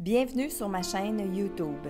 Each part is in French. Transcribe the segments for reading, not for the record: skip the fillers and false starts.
Bienvenue sur ma chaîne YouTube.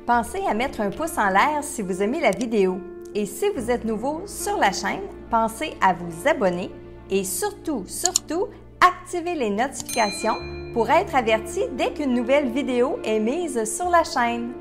Pensez à mettre un pouce en l'air si vous aimez la vidéo. Et si vous êtes nouveau sur la chaîne, pensez à vous abonner et surtout, activez les notifications pour être averti dès qu'une nouvelle vidéo est mise sur la chaîne.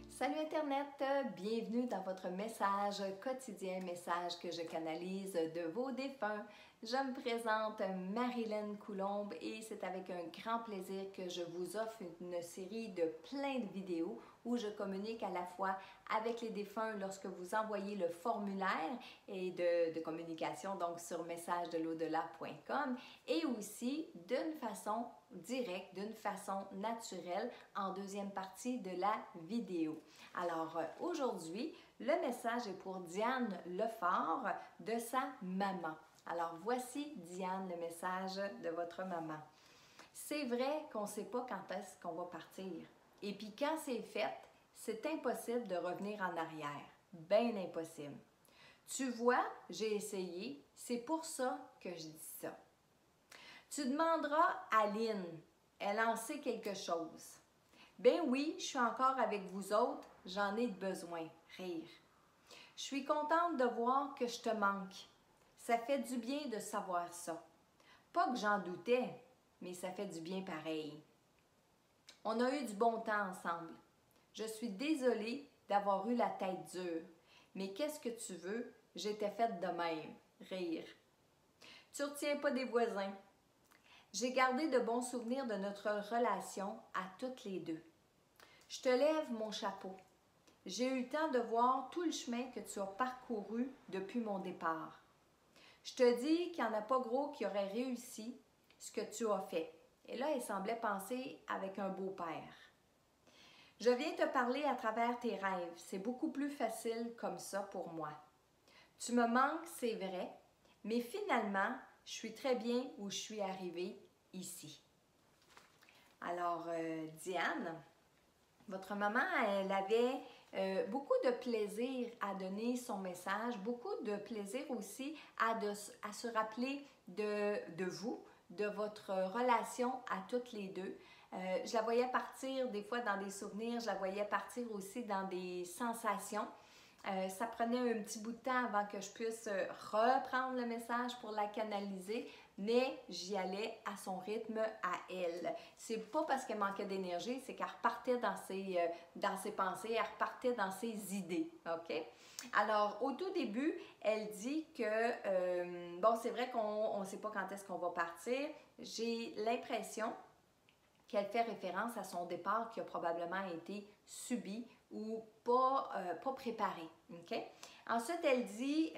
Salut Internet, bienvenue dans votre message quotidien, message que je canalise de vos défunts. Je me présente Marilyn Coulombe et c'est avec un grand plaisir que je vous offre une série de plein de vidéos où je communique à la fois avec les défunts lorsque vous envoyez le formulaire et de communication donc sur messagedelau-delà.com et aussi d'une façon directe, d'une façon naturelle en deuxième partie de la vidéo. Alors aujourd'hui, le message est pour Diane Lefort de sa maman. Alors voici Diane, le message de votre maman. C'est vrai qu'on ne sait pas quand est-ce qu'on va partir. Et puis quand c'est fait, c'est impossible de revenir en arrière. Bien impossible. Tu vois, j'ai essayé, c'est pour ça que je dis ça. Tu demanderas à Lynn, elle en sait quelque chose. Ben oui, je suis encore avec vous autres, j'en ai besoin. Rire. Je suis contente de voir que je te manque. Ça fait du bien de savoir ça. Pas que j'en doutais, mais ça fait du bien pareil. On a eu du bon temps ensemble. Je suis désolée d'avoir eu la tête dure, mais qu'est-ce que tu veux? J'étais faite de même. Rire. Tu retiens pas des voisins. J'ai gardé de bons souvenirs de notre relation à toutes les deux. Je te lève mon chapeau. J'ai eu le temps de voir tout le chemin que tu as parcouru depuis mon départ. Je te dis qu'il n'y en a pas gros qui aurait réussi ce que tu as fait. Et là, il semblait penser avec un beau-père. Je viens te parler à travers tes rêves. C'est beaucoup plus facile comme ça pour moi. Tu me manques, c'est vrai, mais finalement, je suis très bien où je suis arrivée ici. Alors, Diane, votre maman, elle avait beaucoup de plaisir à donner son message, beaucoup de plaisir aussi à se rappeler de vous, de votre relation à toutes les deux. Je la voyais partir des fois dans des souvenirs, je la voyais partir aussi dans des sensations. Ça prenait un petit bout de temps avant que je puisse reprendre le message pour la canaliser, mais j'y allais à son rythme, à elle. C'est pas parce qu'elle manquait d'énergie, c'est qu'elle repartait dans ses pensées, elle repartait dans ses idées, OK? Alors, au tout début, elle dit que, bon, c'est vrai qu'on ne sait pas quand est-ce qu'on va partir. J'ai l'impression qu'elle fait référence à son départ qui a probablement été subi ou pas préparé. Okay? Ensuite, elle dit,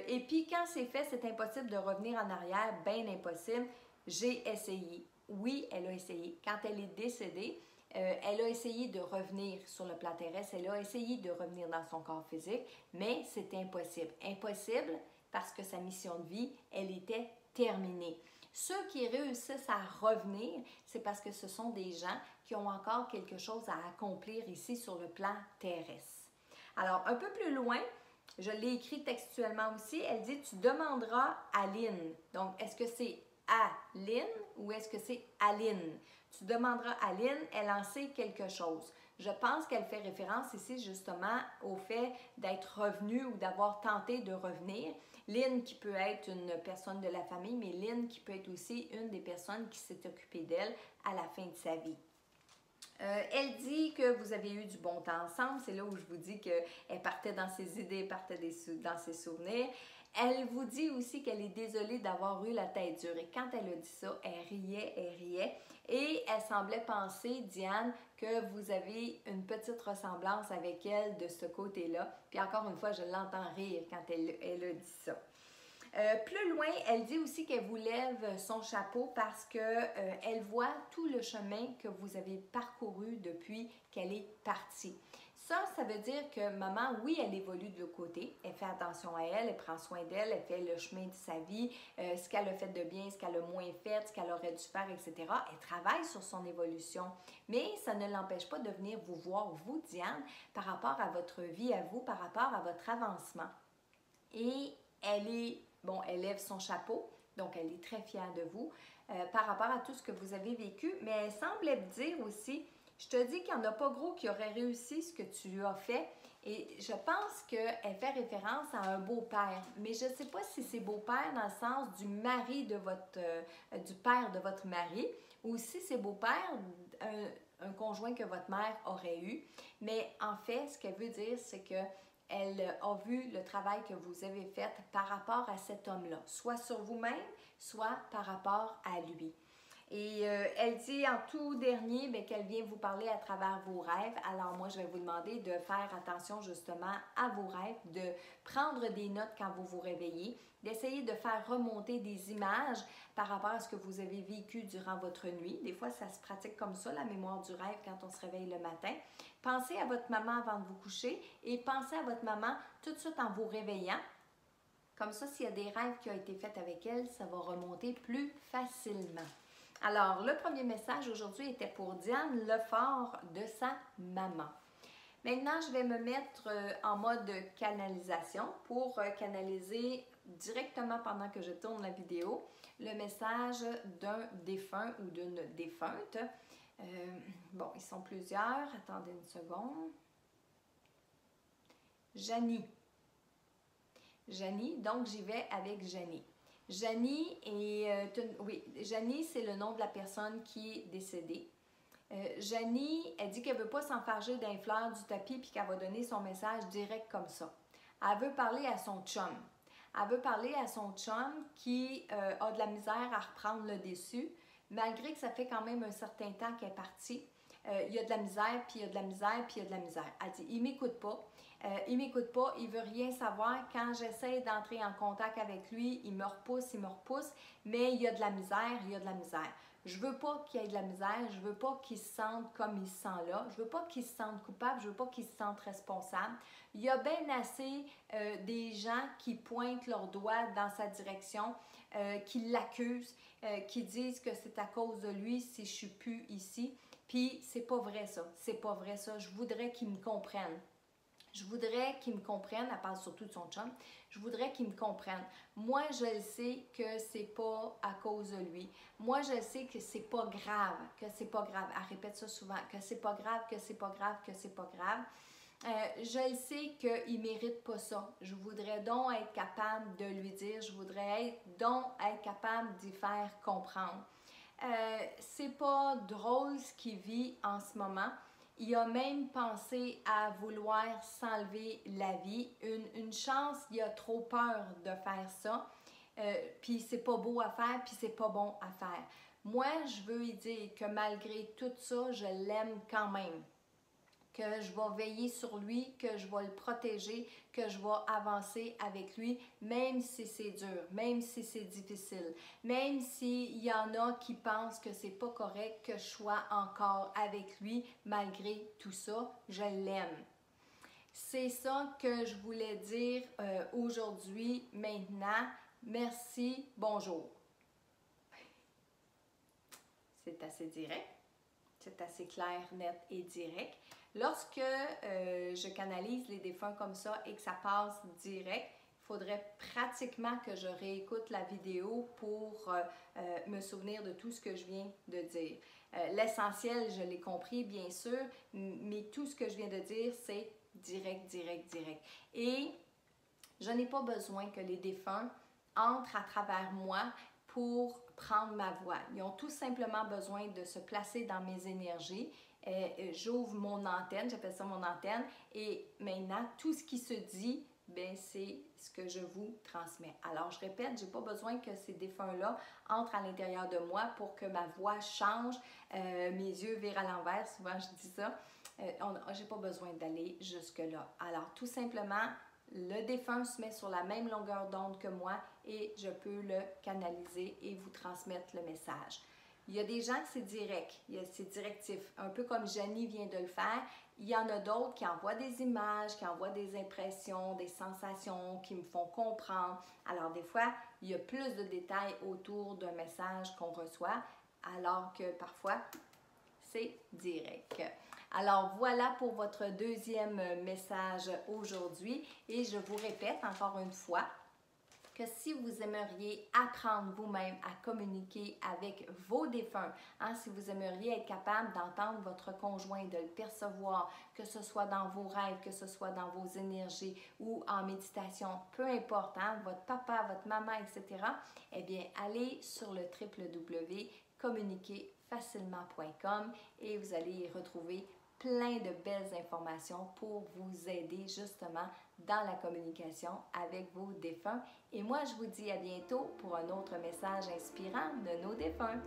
et puis quand c'est fait, c'est impossible de revenir en arrière, bien impossible. J'ai essayé. Oui, elle a essayé. Quand elle est décédée, elle a essayé de revenir sur le plan terrestre, elle a essayé de revenir dans son corps physique, mais c'est impossible. Impossible parce que sa mission de vie, elle était terminée. Ceux qui réussissent à revenir, c'est parce que ce sont des gens qui ont encore quelque chose à accomplir ici sur le plan terrestre. Alors, un peu plus loin, je l'ai écrit textuellement aussi, elle dit « Tu demanderas à Lynn ». Donc, est-ce que c'est à Lynn ou est-ce que c'est à Lynn? Tu demanderas à Lynn, elle en sait quelque chose. Je pense qu'elle fait référence ici justement au fait d'être revenue ou d'avoir tenté de revenir. Lynn qui peut être une personne de la famille, mais Lynn qui peut être aussi une des personnes qui s'est occupée d'elle à la fin de sa vie. Elle dit que vous avez eu du bon temps ensemble. C'est là où je vous dis qu'elle partait dans ses idées, elle partait dans ses souvenirs. Elle vous dit aussi qu'elle est désolée d'avoir eu la tête dure. Et quand elle a dit ça, elle riait. Et elle semblait penser, Diane, que vous avez une petite ressemblance avec elle de ce côté-là. Puis encore une fois, je l'entends rire quand elle a dit ça. Plus loin, elle dit aussi qu'elle vous lève son chapeau parce qu'elle voit tout le chemin que vous avez parcouru depuis qu'elle est partie. Ça veut dire que maman, oui, elle évolue de l'autre côté. Elle fait attention à elle, elle prend soin d'elle, elle fait le chemin de sa vie, ce qu'elle a fait de bien, ce qu'elle a moins fait, ce qu'elle aurait dû faire, etc. Elle travaille sur son évolution. Mais ça ne l'empêche pas de venir vous voir, vous, Diane, par rapport à votre vie à vous, par rapport à votre avancement. Et elle lève son chapeau, donc elle est très fière de vous par rapport à tout ce que vous avez vécu, mais elle semblait me dire aussi, je te dis qu'il n'y en a pas gros qui aurait réussi ce que tu as fait, et je pense qu'elle fait référence à un beau-père, mais je ne sais pas si c'est beau-père dans le sens du mari de du père de votre mari, ou si c'est beau-père, un conjoint que votre mère aurait eu. Mais en fait, ce qu'elle veut dire, c'est que elle a vu le travail que vous avez fait par rapport à cet homme-là, soit sur vous-même, soit par rapport à lui. Et elle dit en tout dernier qu'elle vient vous parler à travers vos rêves. Alors moi, je vais vous demander de faire attention justement à vos rêves, de prendre des notes quand vous vous réveillez, d'essayer de faire remonter des images par rapport à ce que vous avez vécu durant votre nuit. Des fois, ça se pratique comme ça, la mémoire du rêve, quand on se réveille le matin. Pensez à votre maman avant de vous coucher et pensez à votre maman tout de suite en vous réveillant. Comme ça, s'il y a des rêves qui ont été faits avec elle, ça va remonter plus facilement. Alors, le premier message aujourd'hui était pour Diane Lefort de sa maman. Maintenant, je vais me mettre en mode canalisation pour canaliser directement pendant que je tourne la vidéo le message d'un défunt ou d'une défunte. Bon, ils sont plusieurs. Attendez une seconde. Janie. Janie, donc j'y vais avec Janie. Janie, Janie, c'est le nom de la personne qui est décédée. Janie, elle dit qu'elle ne veut pas s'enfarger d'un fleur du tapis puis qu'elle va donner son message direct comme ça. Elle veut parler à son chum. Elle veut parler à son chum qui a de la misère à reprendre le dessus, malgré que ça fait quand même un certain temps qu'elle est partie. Il y a de la misère, puis il y a de la misère, puis il y a de la misère. Elle dit, il m'écoute pas. Il m'écoute pas, il veut rien savoir. Quand j'essaie d'entrer en contact avec lui, il me repousse, mais il y a de la misère, il y a de la misère. Je veux pas qu'il y ait de la misère, je veux pas qu'il se sente comme il se sent là, je veux pas qu'il se sente coupable, je veux pas qu'il se sente responsable. Il y a bien assez des gens qui pointent leurs doigts dans sa direction, qui l'accusent, qui disent que c'est à cause de lui si je suis plus ici. Puis c'est pas vrai ça, c'est pas vrai ça. Je voudrais qu'il me comprenne. Je voudrais qu'il me comprenne, elle parle surtout de son chum, je voudrais qu'il me comprenne. Moi, je sais que c'est pas à cause de lui. Moi, je sais que c'est pas grave, Elle répète ça souvent, que c'est pas grave, que c'est pas grave, que c'est pas grave. Je sais qu'il mérite pas ça. Je voudrais donc être capable de lui dire, je voudrais donc être capable d'y faire comprendre. C'est pas drôle ce qu'il vit en ce moment. Il a même pensé à vouloir s'enlever la vie. Une chance, il a trop peur de faire ça. Puis c'est pas beau à faire, puis c'est pas bon à faire. Moi, je veux lui dire que malgré tout ça, je l'aime quand même. Que je vais veiller sur lui, que je vais le protéger, que je vais avancer avec lui, même si c'est dur, même si c'est difficile, même s'il y en a qui pensent que c'est pas correct que je sois encore avec lui, malgré tout ça, je l'aime. C'est ça que je voulais dire aujourd'hui, maintenant. Merci, bonjour. C'est assez direct, c'est assez clair, net et direct. Lorsque je canalise les défunts comme ça et que ça passe direct, il faudrait pratiquement que je réécoute la vidéo pour me souvenir de tout ce que je viens de dire. L'essentiel, je l'ai compris, bien sûr, mais tout ce que je viens de dire, c'est direct, direct, direct. Et je n'ai pas besoin que les défunts entrent à travers moi pour prendre ma voix. Ils ont tout simplement besoin de se placer dans mes énergies. J'ouvre mon antenne, j'appelle ça mon antenne, et maintenant, tout ce qui se dit, c'est ce que je vous transmets. Alors, je répète, je n'ai pas besoin que ces défunts-là entrent à l'intérieur de moi pour que ma voix change, mes yeux virent à l'envers, souvent je dis ça. Je n'ai pas besoin d'aller jusque-là. Alors, tout simplement, le défunt se met sur la même longueur d'onde que moi et je peux le canaliser et vous transmettre le message. Il y a des gens que c'est direct, c'est directif, un peu comme Janie vient de le faire. Il y en a d'autres qui envoient des images, qui envoient des impressions, des sensations, qui me font comprendre. Alors des fois, il y a plus de détails autour d'un message qu'on reçoit, alors que parfois, c'est direct. Alors voilà pour votre deuxième message aujourd'hui et je vous répète encore une fois, que si vous aimeriez apprendre vous-même à communiquer avec vos défunts, si vous aimeriez être capable d'entendre votre conjoint, de le percevoir, que ce soit dans vos rêves, que ce soit dans vos énergies ou en méditation, peu importe, votre papa, votre maman, etc., eh bien, allez sur le www.communiquerfacilement.com et vous allez y retrouver plein de belles informations pour vous aider justement dans la communication avec vos défunts. Et moi, je vous dis à bientôt pour un autre message inspirant de nos défunts.